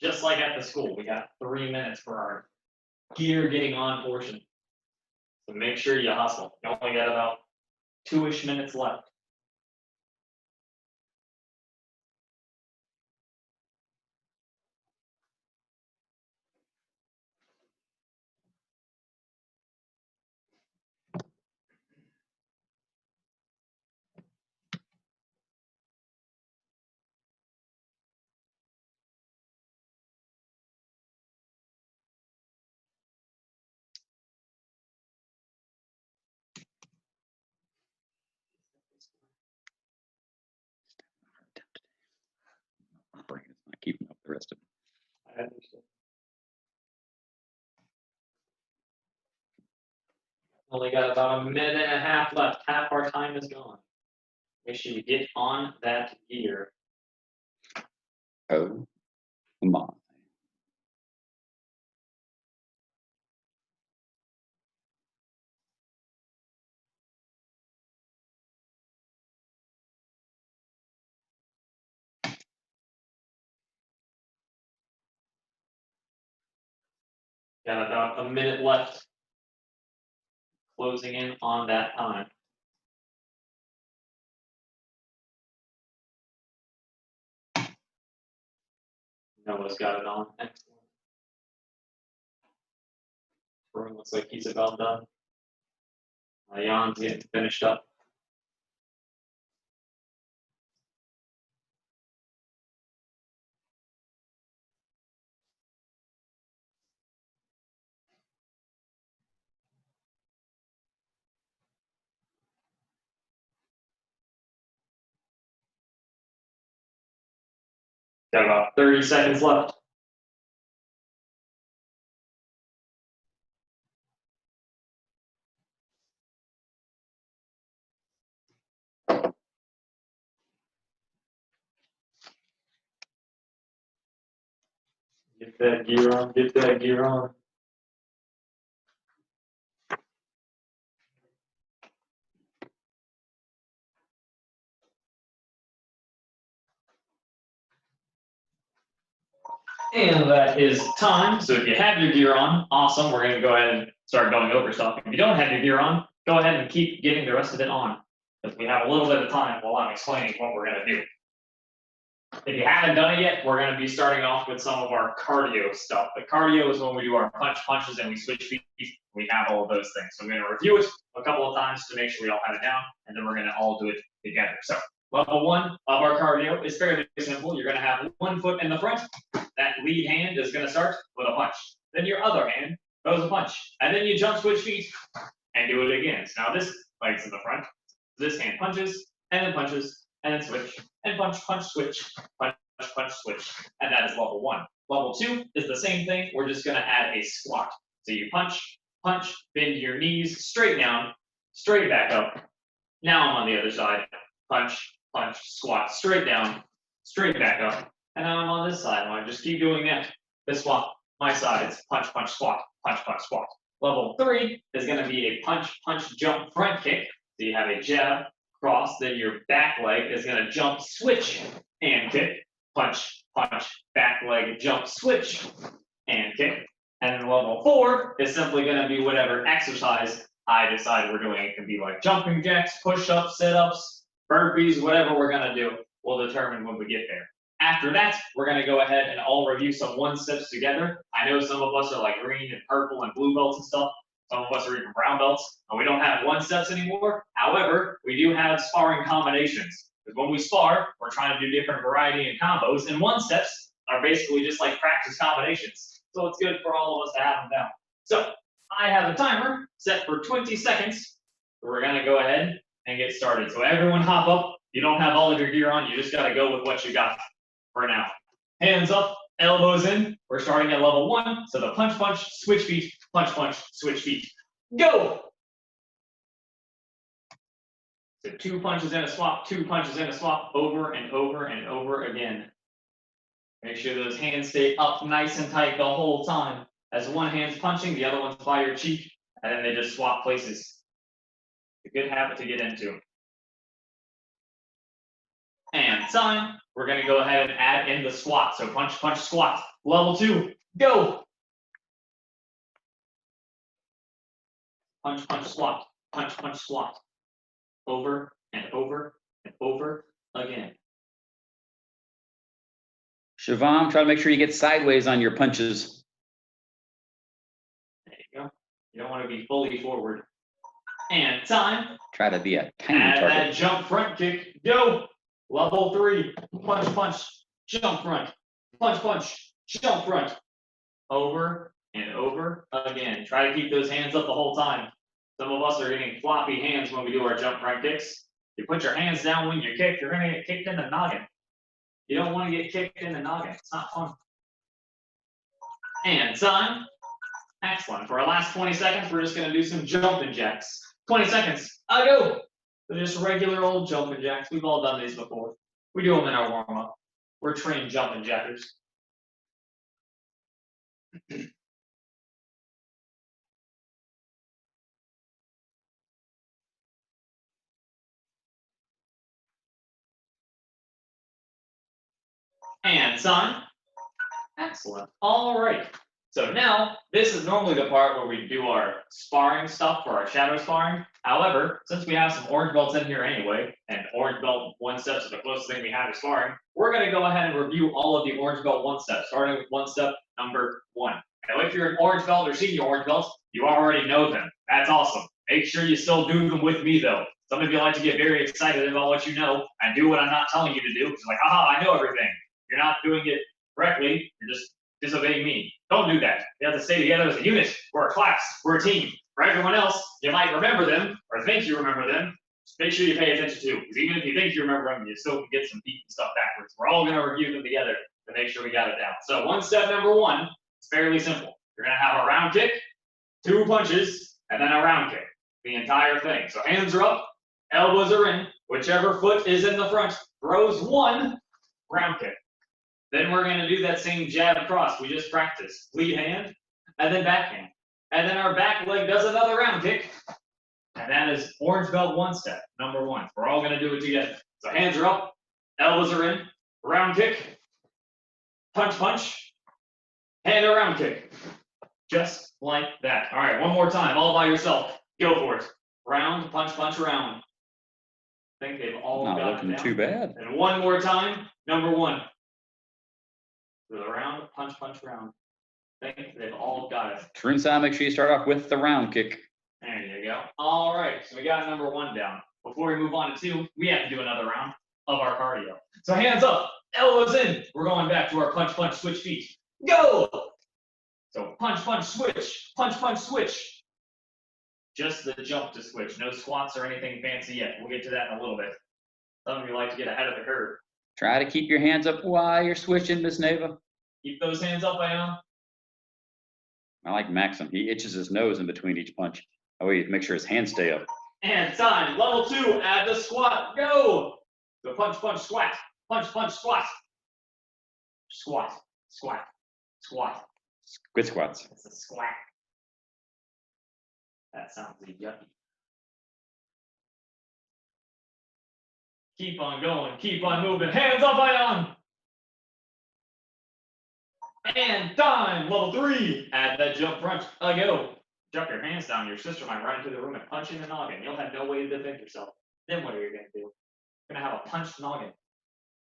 just like at the school, we got 3 minutes for our gear getting on portion. So make sure you hustle. You only got about 2-ish minutes left. My brain is not keeping up the rest of it. I understand. Only got about 1.5 minutes left. Half our time is gone. Make sure you get on that gear. Oh my. Got about 1 minute left. Closing in on that time. Noah's got it on. Excellent. Room looks like he's about done. Jan's getting finished up. Got about 30 seconds left. Get that gear on, get that gear on. And that is time. So if you have your gear on, awesome. We're going to go ahead and start going over stuff. If you don't have your gear on, go ahead and keep getting the rest of it on. Because we have a little bit of time while I'm explaining what we're going to do. If you haven't done it yet, we're going to be starting off with some of our cardio stuff. The cardio is when we do our punches and we switch feet. We have all of those things. So I'm going to review it a couple of times to make sure we all have it down, and then we're going to all do it together. So level 1 of our cardio is fairly simple. You're going to have one foot in the front. That lead hand is going to start with a punch. Then your other hand goes a punch. And then you jump, switch feet, and do it again. So now this leg's in the front. This hand punches, and then switch, and punch, punch, switch, punch, punch, switch. And that is level 1. Level 2 is the same thing. We're just going to add a squat. So you punch, punch, bend your knees straight down, straight back up. Now I'm on the other side. Punch, punch, squat, straight down, straight back up. And now I'm on this side. I just keep doing that. This swap, my side is punch, punch, squat, punch, punch, squat. Level 3 is going to be a punch, punch, jump, front kick. So you have a jab, cross, then your back leg is going to jump, switch, and kick. Punch, punch, back leg, jump, switch, and kick. And then level 4 is simply going to be whatever exercise I decide we're doing. It can be like jumping jacks, push-ups, sit-ups, burpees, whatever we're going to do. We'll determine when we get there. After that, we're going to go ahead and all review some 1-steps together. I know some of us are like green and purple and blue belts and stuff. Some of us are even brown belts, and we don't have 1-steps anymore. However, we do have sparring combinations. Because when we spar, we're trying to do different variety and combos, and 1-steps are basically just like practice combinations. So it's good for all of us to have them down. So I have a timer set for 20 seconds. So we're going to go ahead and get started. So everyone hop up. You don't have all of your gear on. You just got to go with what you got for now. Hands up, elbows in. We're starting at level 1. So the punch, punch, switch feet, punch, punch, switch feet. Go! So 2 punches in a swap, 2 punches in a swap, over and over and over again. Make sure those hands stay up nice and tight the whole time. As one hand's punching, the other one's by your cheek, and then they just swap places. It's a good habit to get into. And time. We're going to go ahead and add in the squat. So punch, punch, squat. Level 2, go. Punch, punch, squat. Punch, punch, squat. Over and over and over again. Shivam, try to make sure you get sideways on your punches. There you go. You don't want to be fully forward. And time. Try to be a tiny Add target. that jump front kick. Go. Level 3. Punch, punch, jump front. Punch, punch, jump front. Over and over again. Try to keep those hands up the whole time. Some of us are getting floppy hands when we do our jump front kicks. You put your hands down when you kick, you're going to get kicked in the noggin. You don't want to get kicked in the noggin. It's not fun. And time. Excellent. For our last 20 seconds, we're just going to do some jumping jacks. 20 seconds. Go. They're just regular old jumping jacks. We've all done these before. We do them in our warm-up. We're trained jumping jackers. And time. Excellent. All right. So now, this is normally the part where we do our sparring stuff for our shadow sparring. However, since we have some orange belts in here anyway, and orange belt 1-steps are the closest thing we have to sparring, we're going to go ahead and review all of the orange belt 1-steps, starting with 1-step number 1. Now, if you're an orange belt or senior orange belts, you already know them. That's awesome. Make sure you still do them with me, though. Some of you like to get very excited about what you know and do what I'm not telling you to do. It's like, haha, I know everything. You're not doing it correctly. You're just disobeying me. Don't do that. You have to stay together as a unit. We're a class. We're a team. For everyone else, you might remember them or think you remember them. Just make sure you pay attention to, because even if you think you remember them, you still can get some deep stuff backwards. We're all going to review them together to make sure we got it down. So 1-step number 1 is fairly simple. You're going to have a round kick, 2 punches, and then a round kick. The entire thing. So hands are up, elbows are in. Whichever foot is in the front throws 1 round kick. Then we're going to do that same jab cross we just practiced. Lead hand, and then backhand. And then our back leg does another round kick. And that is orange belt 1-step, number 1. We're all going to do it together. So hands are up, elbows are in, round kick, punch, punch, and a round kick. Just like that. All right, one more time, all by yourself. Go for it. Round, punch, punch, round. I think they've all Not got looking it down. too bad. And one more time, number 1. To the round, punch, punch, round. I think they've all got it. True inside, make sure you start off with the round kick. There you go. All right, so we got number 1 down. Before we move on to 2, we have to do another round of our cardio. So hands up, elbows in. We're going back to our punch, punch, switch feet. Go! So punch, punch, switch. Punch, punch, switch. Just the jump to switch. No squats or anything fancy yet. We'll get to that in a little bit. Some of you like to get ahead of the curve. Try to keep your hands up while you're switching, Miss Neva. Keep those hands up, I know. I like Maxim. He itches his nose in between each punch. Oh, wait, make sure his hands stay up. And time. Level 2, add the squat. Go! So punch, punch, squat. Punch, punch, squat. Squat, squat, squat. Good squats. It's a squat. That sounds yucky. Keep on going, keep on moving. Hands up, Ion! And time. Level 3. Add that jump front. Go. Drop your hands down. Your sister might run into the room and punch you in the noggin. You'll have no way to defend yourself. Then what are you going to do? You're going to have a punched noggin.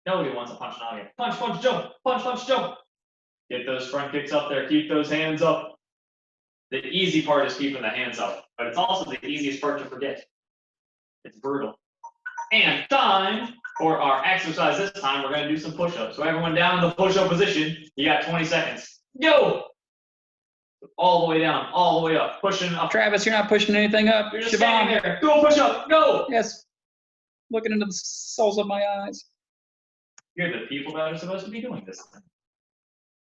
Nobody wants a punched noggin. Punch, punch, jump. Punch, punch, jump. Get those front kicks up there. Keep those hands up. The easy part is keeping the hands up, but it's also the easiest part to forget. It's brutal. And time for our exercise. This time we're going to do some push-ups. So everyone down in the push-up position, you got 20 seconds. Go! All the way down, all the way up, pushing up. Travis, you're not pushing anything up. You're just standing there. Go push up, go! Yes. Looking into the soles of my eyes. You're the people that are supposed to be doing this thing.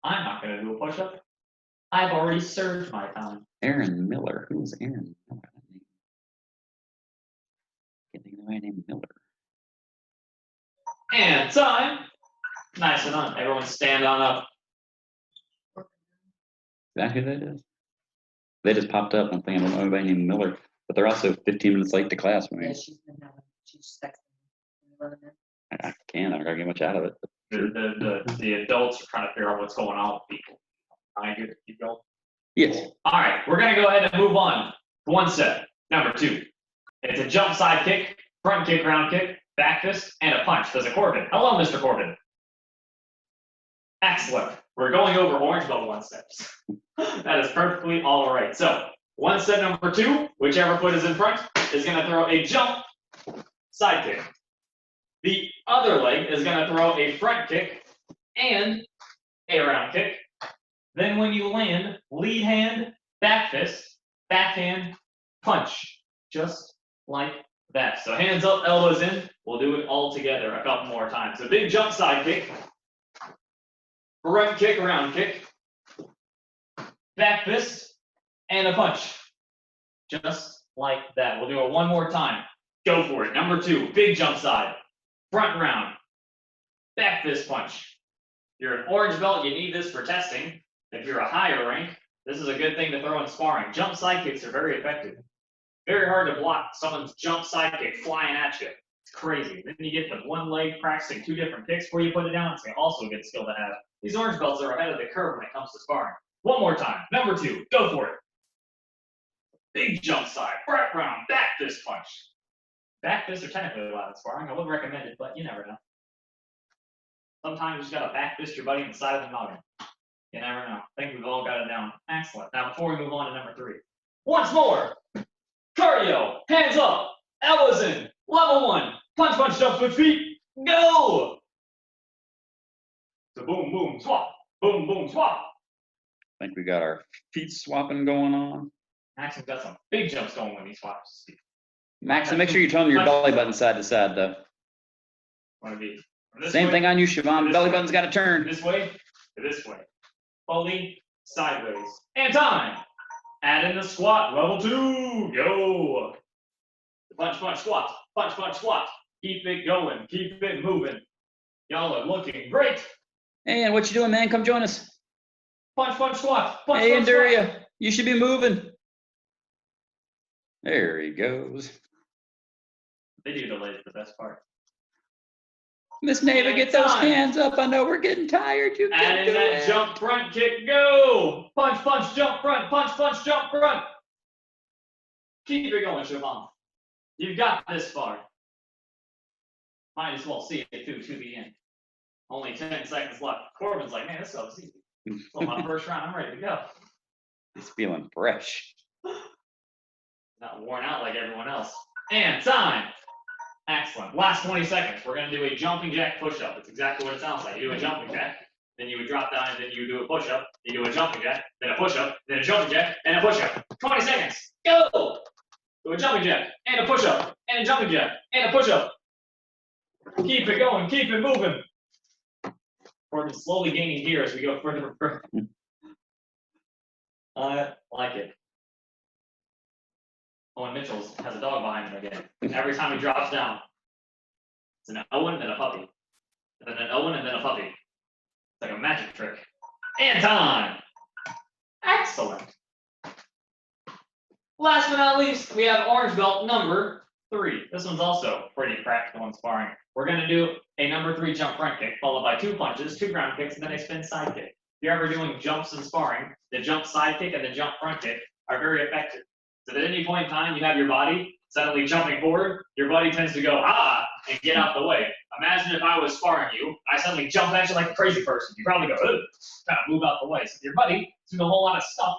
I'm not going to do a push-up. I've already served my time. Aaron Miller. Who is Aaron Miller? Can't think of the guy named Miller. And time. Nice and on. Everyone stand on up. Is that who that is? They just popped up. I'm thinking, I don't know anybody named Miller, but they're also 15 minutes late to class. Yeah, she's been having, she's texting me. I can't. I don't get much out of it. The adults are trying to figure out what's going on with people. I get it. Keep going. Yes. All right, we're gonna go ahead and move on to one set. Number 2. It's a jump side kick, front kick, round kick, back fist, and a punch. There's a Corbin. Hello, Mr. Corbin. Excellent. We're going over orange belt 1 steps. That is perfectly all right. So 1 set number 2, whichever foot is in front, is gonna throw a jump side kick. The other leg is gonna throw a front kick and a round kick. Then when you land, lead hand, back fist, backhand, punch. Just like that. So hands up, elbows in. We'll do it all together a couple more times. So big jump side kick, front kick, round kick, back fist, and a punch. Just like that. We'll do it one more time. Go for it. Number 2, big jump side, front round, back fist punch. If you're an orange belt, you need this for testing. If you're a higher rank, this is a good thing to throw in sparring. Jump side kicks are very effective. Very hard to block someone's jump side kick flying at you. It's crazy. Then you get the one leg practicing 2 different kicks before you put it down. It's also a good skill to have. These orange belts are ahead of the curve when it comes to sparring. One more time. Number 2, go for it. Big jump side, front round, back fist punch. Back fists are technically allowed in sparring. I wouldn't recommend it, but you never know. Sometimes you just gotta back fist your buddy in the side of the noggin. You never know. I think we've all got it down. Excellent. Now before we move on to number 3. Once more. Cardio, hands up, elbows in, level 1, punch, punch, jump, switch feet, go! So boom, boom, swap, boom, boom, swap. I think we got our feet swapping going on. Maxim's got some big jumps going when he swaps. Maxim, make sure you tone your belly button side to side, though. Want to be Same thing on you, Siobhan. Belly button's got to turn. This way to this way. Fully sideways. And time. Add in the squat, level 2, go. Punch, punch, squat, punch, punch, squat. Keep it going, keep it moving. Y'all are looking great. Hey, and what you doing, man? Come join us. Punch, punch, squat, punch, Hey, punch, Enduria, squat. you should be moving. There he goes. Video delay is the best part. Miss Neva, And get those time. hands up. I know we're getting tired. You Add can in do that it. jump front kick, go. Punch, punch, jump front, punch, punch, jump front. Keep it going, Siobhan. You've got this far. Might as well see it through to the end. Only 10 seconds left. Corbin's like, man, this stuff's easy. So my first round, I'm ready to go. He's feeling fresh. Not worn out like everyone else. And time. Excellent. Last 20 seconds. We're going to do a jumping jack push-up. That's exactly what it sounds like. You do a jumping jack, then you would drop down, and then you do a push-up. You do a jumping jack, then a push-up, then a jumping jack, and a push-up. 20 seconds. Go! Do a jumping jack, and a push-up, and a jumping jack, and a push-up. Keep it going. Keep it moving. We're slowly gaining gear as we go further and further. I like it. Owen Mitchell's has a dog behind him again. Every time he drops down, it's an Owen, then a puppy. And then an Owen, and then a puppy. It's like a magic trick. And time! Excellent. Last but not least, we have orange belt number 3. This one's also pretty practical in sparring. We're going to do a number 3 jump front kick, followed by 2 punches, 2 ground kicks, and then a spin side kick. If you're ever doing jumps in sparring, the jump side kick and the jump front kick are very effective. So at any point in time, you have your body suddenly jumping forward, your body tends to go, ah, and get out the way. Imagine if I was sparring you, I suddenly jump at you like a crazy person. You probably go, ugh, kind of move out the way. So your buddy doing a whole lot of stuff,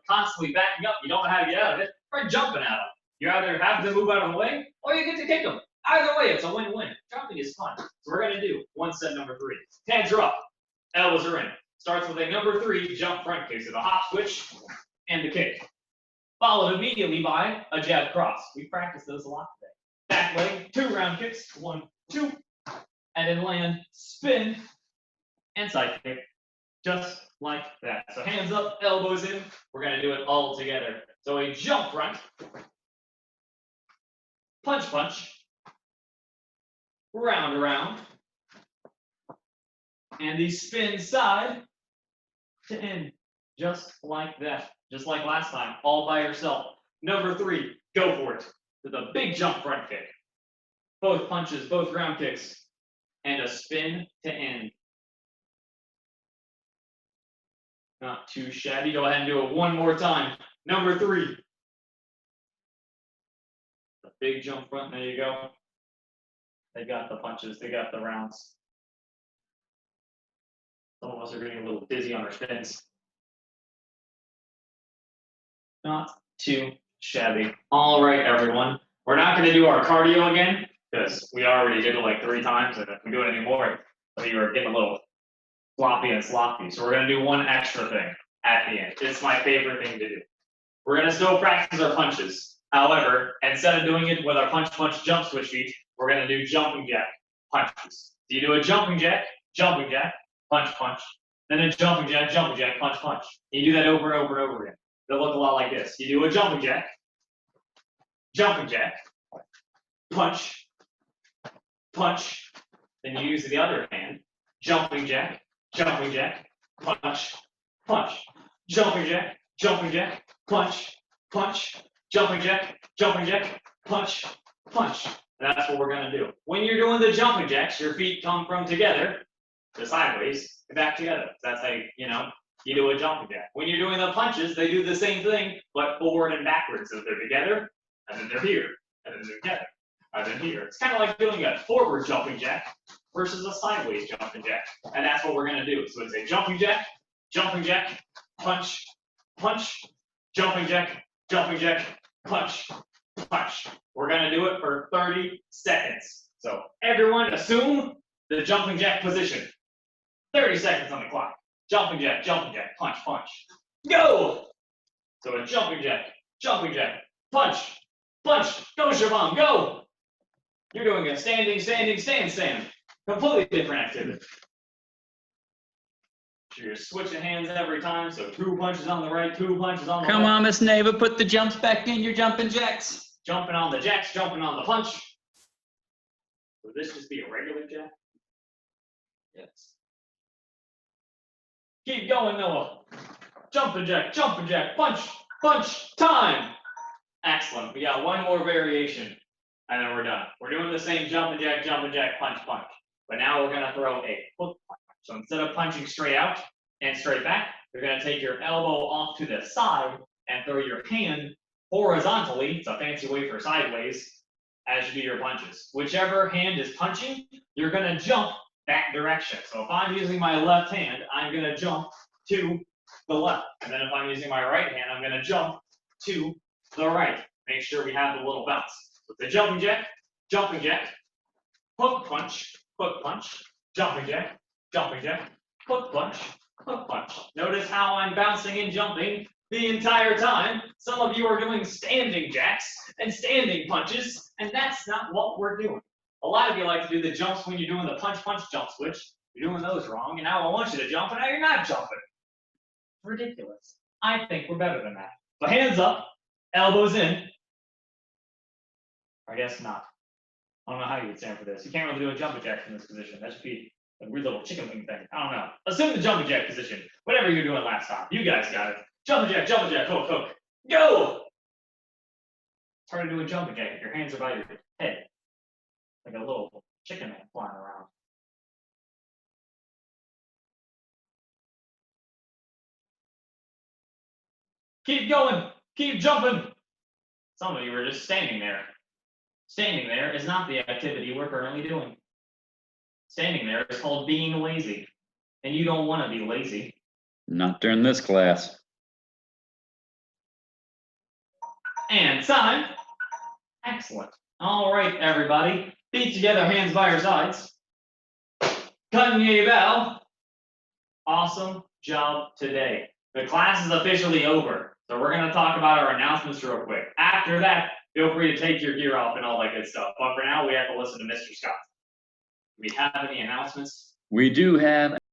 constantly backing up, you don't know how to get out of it, or jumping at them. You either have to move out of the way, or you get to kick them. Either way, it's a win-win. Jumping is fun. So we're going to do one set number 3. Hands are up, elbows are in. Starts with a number 3 jump front kick. So the hop switch and the kick. Followed immediately by a jab cross. We practiced those a lot today. Back leg, 2 round kicks, 1, 2, and then land, spin, and side kick. Just like that. So hands up, elbows in. We're going to do it all together. So a jump front, punch, punch, round around, and the spin side to end. Just like that. Just like last time, all by yourself. Number 3, go for it. With a big jump front kick. Both punches, both round kicks. and a spin to end. Not too shabby. Go ahead and do it one more time. Number 3. A big jump front. There you go. They got the punches. They got the rounds. Some of us are getting a little dizzy on our spins. Not too shabby. All right, everyone. We're not going to do our cardio again because we already did it like 3 times, and if we do it anymore, we are getting a little floppy and sloppy. So we're going to do one extra thing at the end. It's my favorite thing to do. We're going to still practice our punches. However, instead of doing it with our punch, punch, jump switch feet, we're going to do jumping jack punches. So you do a jumping jack, punch, punch, then a jumping jack, punch, punch. You do that over and over and over again. They'll look a lot like this. You do a jumping jack, punch, punch. Then you use the other hand, jumping jack, punch, punch. Jumping jack, punch, punch. Jumping jack, punch, punch. And that's what we're going to do. When you're doing the jumping jacks, your feet come from together to sideways and back together. That's how you do a jumping jack. When you're doing the punches, they do the same thing, but forward and backwards. So they're together, and then they're here, and then they're together, and then here. It's kind of like doing a forward jumping jack versus a sideways jumping jack. And that's what we're going to do. So it's a jumping jack, punch, punch, jumping jack, punch, punch. We're going to do it for 30 seconds. So everyone assume the jumping jack position. 30 seconds on the clock. Jumping jack, punch, punch. Go! So a jumping jack, punch, punch. Go, Shabam, go! You're doing a standing, stand. Completely different activity. So you're switching hands every time. So 2 punches on the right, 2 punches on the left. Come on, Miss Neva, put the jumps back in your jumping jacks. Jumping on the jacks, jumping on the punch. Would this just be a regular jack? Yes. Keep going, Noah. Jumping jack, punch, punch, time. Excellent. We got one more variation, and then we're done. We're doing the same jumping jack, punch, punch. But now we're going to throw a hook punch. So instead of punching straight out and straight back, you're going to take your elbow off to the side and throw your hand horizontally. It's a fancy way for sideways as you do your punches. Whichever hand is punching, you're going to jump that direction. So if I'm using my left hand, I'm going to jump to the left. And then if I'm using my right hand, I'm going to jump to the right. Make sure we have the little bounce. So the jumping jack, hook punch, jumping jack, hook punch. Notice how I'm bouncing and jumping the entire time. Some of you are doing standing jacks and standing punches, and that's not what we're doing. A lot of you like to do the jumps when you're doing the punch, punch, jump switch. You're doing those wrong, and now I want you to jump, and now you're not jumping. Ridiculous. I think we're better than that. So hands up, elbows in. I guess not. I don't know how you would stand for this. You can't really do a jumping jack from this position. That should be a weird little chicken wing thing. I don't know. Assume the jumping jack position. Whatever you were doing last time. You guys got it. Jumping jack, hook. Go! It's hard to do a jumping jack if your hands are by your head. Like a little chicken man flying around. Keep going. Keep jumping. Some of you are just standing there. Standing there is not the activity we're currently doing. Standing there is called being lazy. And you don't want to be lazy. Not during this class. And time. Excellent. All right, everybody. Feet together, hands by your sides. Kanye bow. Awesome job today. The class is officially over. So we're going to talk about our announcements real quick. After that, feel free to take your gear off and all that good stuff. But for now, we have to listen to Mr. Scott. Do we have any announcements? We do have